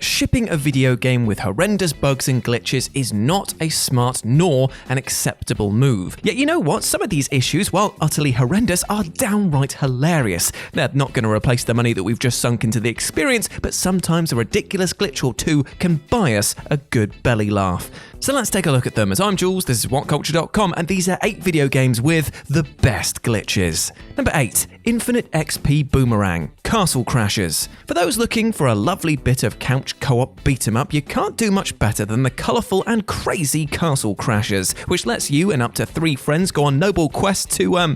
shipping a video game with horrendous bugs and glitches is not a smart nor an acceptable move. Yet you know what? Some of these issues, while utterly horrendous, are downright hilarious. They're not going to replace the money that we've just sunk into the experience, but sometimes a ridiculous glitch or two can buy us a good belly laugh. So let's take a look at them. As I'm Jules, this is WhatCulture.com, and these are 8 video games with the best glitches. Number 8, Infinite XP Boomerang, Castle Crashers. For those looking for a lovely bit of couch co-op beat-em-up, you can't do much better than the colourful and crazy Castle Crashers, which lets you and up to 3 friends go on noble quests to,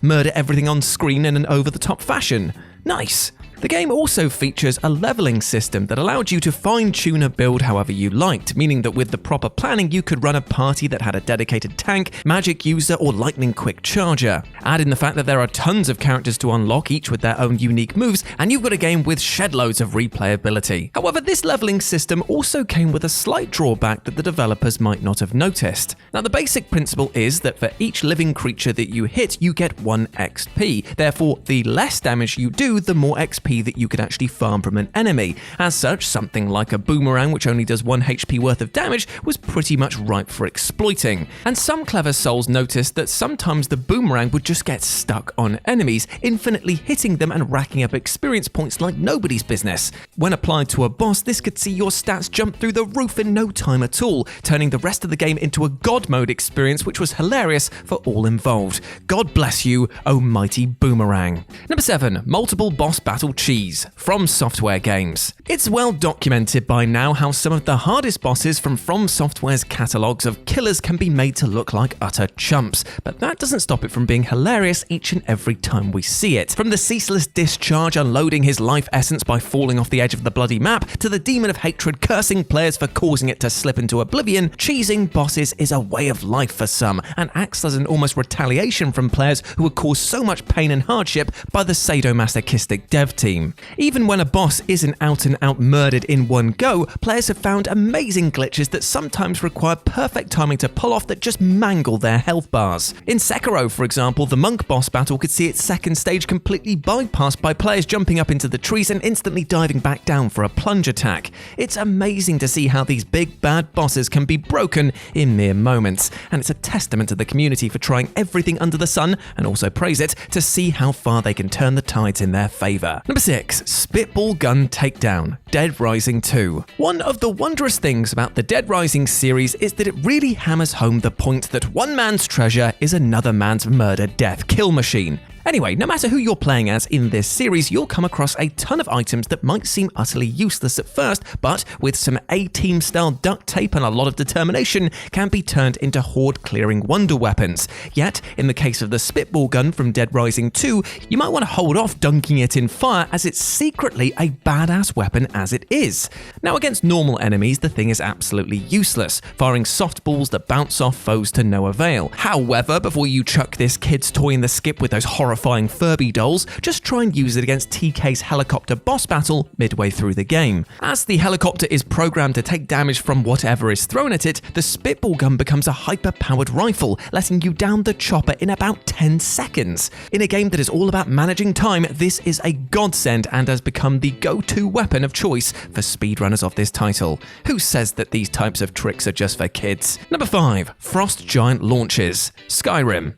murder everything on screen in an over-the-top fashion. Nice! The game also features a leveling system that allowed you to fine-tune a build however you liked, meaning that with the proper planning you could run a party that had a dedicated tank, magic user or lightning quick charger. Add in the fact that there are tons of characters to unlock, each with their own unique moves, and you've got a game with shed loads of replayability. However, this leveling system also came with a slight drawback that the developers might not have noticed. Now, the basic principle is that for each living creature that you hit, you get 1 XP. Therefore, the less damage you do, the more XP that you could actually farm from an enemy. As such, something like a boomerang, which only does 1 HP worth of damage, was pretty much ripe for exploiting. And some clever souls noticed that sometimes the boomerang would just get stuck on enemies, infinitely hitting them and racking up experience points like nobody's business. When applied to a boss, this could see your stats jump through the roof in no time at all, turning the rest of the game into a god mode experience, which was hilarious for all involved. God bless you, oh mighty boomerang. Number 7, multiple boss battle cheese, From Software games. It's well documented by now how some of the hardest bosses from From Software's catalogues of killers can be made to look like utter chumps, but that doesn't stop it from being hilarious each and every time we see it. From the ceaseless discharge unloading his life essence by falling off the edge of the bloody map, to the demon of hatred cursing players for causing it to slip into oblivion, cheesing bosses is a way of life for some, and acts as an almost retaliation from players who would cause so much pain and hardship by the sadomasochistic dev team. Even when a boss isn't out and out murdered in one go, players have found amazing glitches that sometimes require perfect timing to pull off that just mangle their health bars. In Sekiro, for example, the monk boss battle could see its second stage completely bypassed by players jumping up into the trees and instantly diving back down for a plunge attack. It's amazing to see how these big bad bosses can be broken in mere moments, and it's a testament to the community for trying everything under the sun, and also praise it, to see how far they can turn the tides in their favour. Number 6, Spitball Gun Takedown, Dead Rising 2. One of the wondrous things about the Dead Rising series is that it really hammers home the point that one man's treasure is another man's murder death kill machine. Anyway, no matter who you're playing as in this series, you'll come across a ton of items that might seem utterly useless at first, but with some A-Team style duct tape and a lot of determination, can be turned into horde-clearing wonder weapons. Yet, in the case of the Spitball gun from Dead Rising 2, you might want to hold off dunking it in fire, as it's secretly a badass weapon as it is. Now, against normal enemies, the thing is absolutely useless, firing softballs that bounce off foes to no avail. However, before you chuck this kid's toy in the skip with those horrifying Furby dolls, just try and use it against TK's helicopter boss battle midway through the game. As the helicopter is programmed to take damage from whatever is thrown at it, the Spitball gun becomes a hyper-powered rifle, letting you down the chopper in about 10 seconds. In a game that is all about managing time, this is a godsend and has become the go-to weapon of choice for speedrunners of this title. Who says that these types of tricks are just for kids? Number 5, Frost Giant Launches, Skyrim.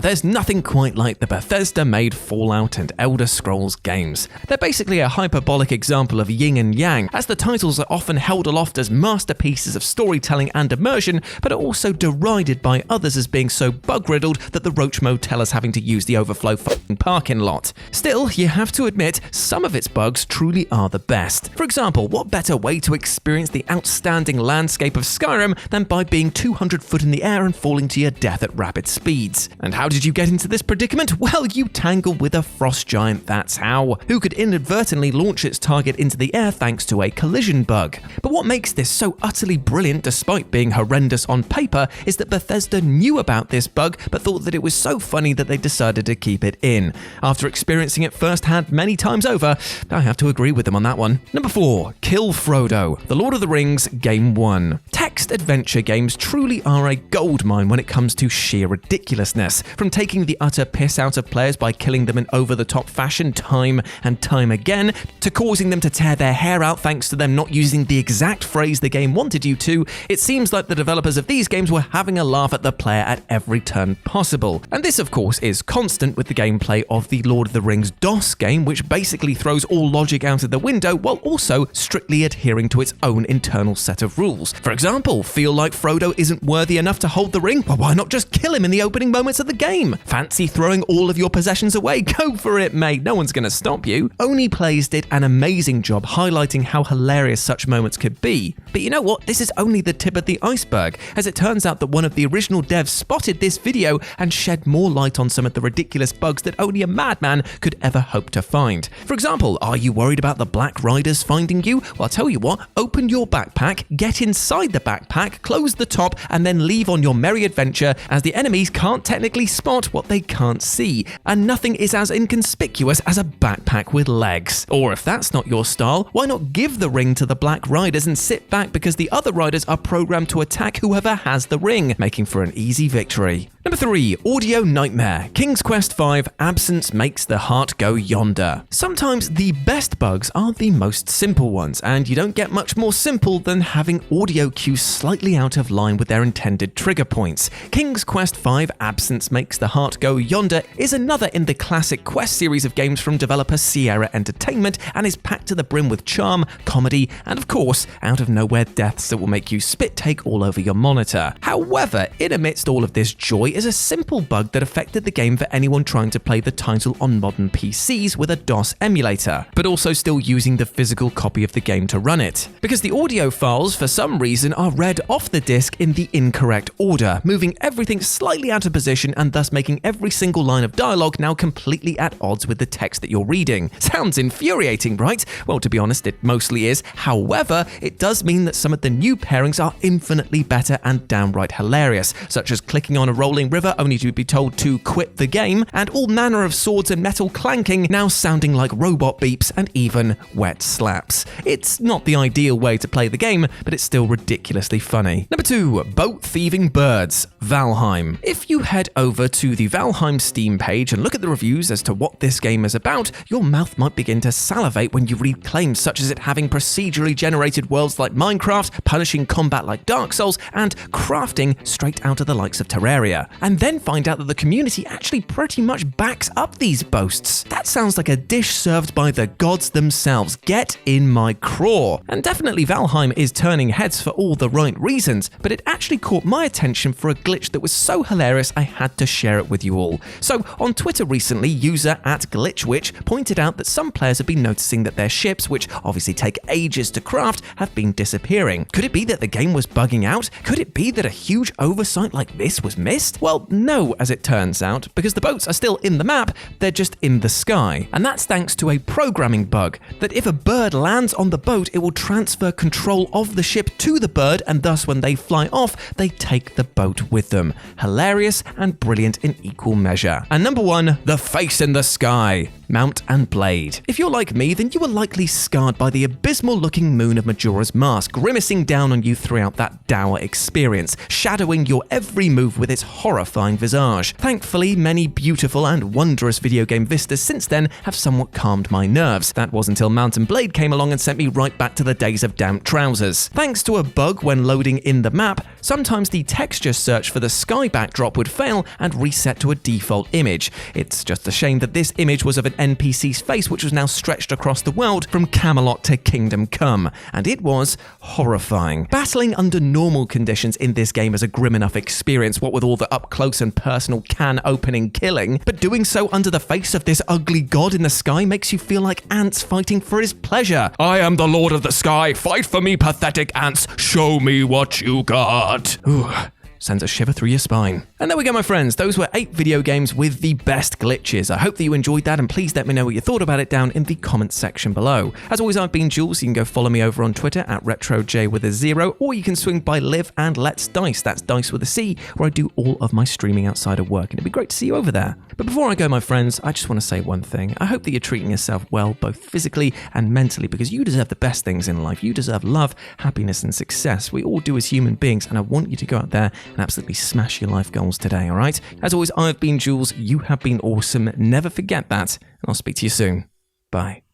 There's nothing quite like the Bethesda-made Fallout and Elder Scrolls games. They're basically a hyperbolic example of yin and yang, as the titles are often held aloft as masterpieces of storytelling and immersion, but are also derided by others as being so bug-riddled that the Roach Motel is having to use the overflow fucking parking lot. Still, you have to admit, some of its bugs truly are the best. For example, what better way to experience the outstanding landscape of Skyrim than by being 200 foot in the air and falling to your death at rapid speeds? And how did you get into this predicament? Well, you tangled with a frost giant, that's how, who could inadvertently launch its target into the air thanks to a collision bug. But what makes this so utterly brilliant despite being horrendous on paper is that Bethesda knew about this bug but thought that it was so funny that they decided to keep it in. After experiencing it firsthand many times over, I have to agree with them on that one. Number 4, Kill Frodo, The Lord of the Rings Game 1. Technically, text adventure games truly are a goldmine when it comes to sheer ridiculousness. From taking the utter piss out of players by killing them in over-the-top fashion time and time again, to causing them to tear their hair out thanks to them not using the exact phrase the game wanted you to, it seems like the developers of these games were having a laugh at the player at every turn possible. And this, of course, is constant with the gameplay of the Lord of the Rings DOS game, which basically throws all logic out of the window while also strictly adhering to its own internal set of rules. For example, feel like Frodo isn't worthy enough to hold the ring? Well, why not just kill him in the opening moments of the game? Fancy throwing all of your possessions away? Go for it, mate. No one's going to stop you. Only Plays did an amazing job highlighting how hilarious such moments could be. But you know what? This is only the tip of the iceberg, as it turns out that one of the original devs spotted this video and shed more light on some of the ridiculous bugs that only a madman could ever hope to find. For example, are you worried about the Black Riders finding you? Well, I'll tell you what, open your backpack, get inside the backpack, close the top, and then leave on your merry adventure, as the enemies can't technically spot what they can't see. And nothing is as inconspicuous as a backpack with legs. Or if that's not your style, why not give the ring to the Black Riders and sit back because the other riders are programmed to attack whoever has the ring, making for an easy victory. Number 3. Audio Nightmare. King's Quest V, Absence Makes the Heart Go Yonder. Sometimes the best bugs are the most simple ones, and you don't get much more simple than having audio cues slightly out of line with their intended trigger points. King's Quest V, Absence Makes the Heart Go Yonder is another in the classic Quest series of games from developer Sierra Entertainment, and is packed to the brim with charm, comedy, and of course, out-of-nowhere deaths that will make you spit take all over your monitor. However, in amidst all of this joy is a simple bug that affected the game for anyone trying to play the title on modern PCs with a DOS emulator, but also still using the physical copy of the game to run it. Because the audio files, for some reason, are read off the disc in the incorrect order, moving everything slightly out of position and thus making every single line of dialogue now completely at odds with the text that you're reading. Sounds infuriating, right? Well, to be honest, it mostly is. However, it does mean that some of the new pairings are infinitely better and downright hilarious, such as clicking on a rolling river only to be told to quit the game, and all manner of swords and metal clanking now sounding like robot beeps and even wet slaps. It's not the ideal way to play the game, but it's still ridiculously funny. Number 2. Boat Thieving Birds, Valheim. If you head over to the Valheim Steam page and look at the reviews as to what this game is about, your mouth might begin to salivate when you read claims such as it having procedurally generated worlds like Minecraft, punishing combat like Dark Souls, and crafting straight out of the likes of Terraria. And then find out that the community actually pretty much backs up these boasts. That sounds like a dish served by the gods themselves. Get in my craw. And definitely Valheim is turning heads for all the right reasons, but it actually caught my attention for a glitch that was so hilarious I had to share it with you all. So on Twitter recently, user @glitchwitch pointed out that some players have been noticing that their ships, which obviously take ages to craft, have been disappearing. Could it be that the game was bugging out? Could it be that a huge oversight like this was missed? Well, no, as it turns out, because the boats are still in the map, they're just in the sky. And that's thanks to a programming bug, that if a bird lands on the boat, it will transfer control of the ship to the bird, and thus when they fly off, they take the boat with them. Hilarious and brilliant in equal measure. And number 1, the face in the sky. Mount and Blade. If you're like me, then you were likely scarred by the abysmal-looking moon of Majora's Mask, grimacing down on you throughout that dour experience, shadowing your every move with its horrifying visage. Thankfully, many beautiful and wondrous video game vistas since then have somewhat calmed my nerves. That was until Mount and Blade came along and sent me right back to the days of damp trousers. Thanks to a bug when loading in the map, sometimes the texture search for the sky backdrop would fail and reset to a default image. It's just a shame that this image was of an NPC's face which was now stretched across the world from Camelot to Kingdom Come, and it was horrifying. Battling under normal conditions in this game is a grim enough experience, what with all the up-close and personal can-opening killing, but doing so under the face of this ugly god in the sky makes you feel like ants fighting for his pleasure. I am the Lord of the Sky, fight for me, pathetic ants, show me what you got. Ooh. sends a shiver through your spine. And there we go, my friends. Those were 8 video games with the best glitches. I hope that you enjoyed that, and please let me know what you thought about it down in the comments section below. As always, I've been Jules. You can go follow me over on Twitter at RetroJ, or you can swing by Live and Let's Dice. That's Dice with a C, where I do all of my streaming outside of work, and it'd be great to see you over there. But before I go, my friends, I just want to say one thing. I hope that you're treating yourself well, both physically and mentally, because you deserve the best things in life. You deserve love, happiness, and success. We all do as human beings, and I want you to go out there and absolutely smash your life goals today, all right? As always, I've been Jules. You have been awesome. Never forget that, and I'll speak to you soon. Bye.